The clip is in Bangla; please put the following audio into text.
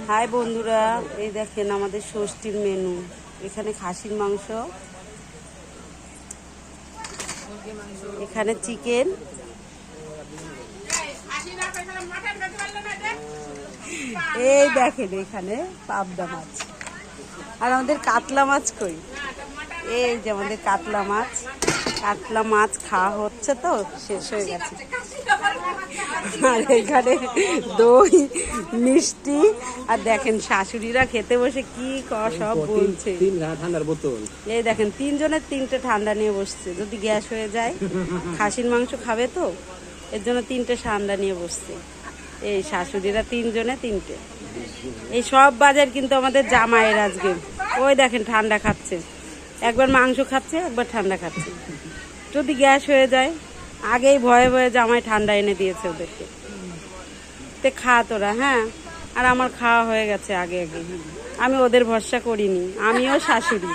হাই বন্ধুরা, এই দেখেন আমাদের ষষ্ঠীর মেনু। এখানে খাসির মাংস, এখানে চিকেন, এই দেখেন এখানে পাবদা মাছ, আর আমাদের কাতলা মাছ কই, এই যে আমাদের কাতলা মাছ খাওয়া হচ্ছে, তো শেষ হয়ে গেছে। আর এখানে দই, মিষ্টি, আর দেখেন শাশুড়িরা খেতে বসে কি সব বলছে। ঠান্ডার বোতল, এই দেখেন তিনজনের তিনটে ঠান্ডা নিয়ে বসছে, যদি গ্যাস হয়ে যায়। খাসির মাংস খাবে তো, এর জন্য তিনটে ঠান্ডা নিয়ে বসছে। এই শাশুড়িরা তিনজনে তিনটে। এই সব বাজার কিন্তু আমাদের জামাইয়ের আজকে। ওই দেখেন ঠান্ডা খাচ্ছে, একবার মাংস খাচ্ছে, একবার ঠান্ডা খাচ্ছে। যদি গ্যাস হয়ে যায়, আগেই ভয়ে ভয়ে জামাই ঠান্ডা এনে দিয়েছে ওদেরকে। তে খা তোরা, হ্যাঁ। আর আমার খাওয়া হয়ে গেছে আগে। আমি ওদের ভরসা করিনি, আমিও শাশুড়ি।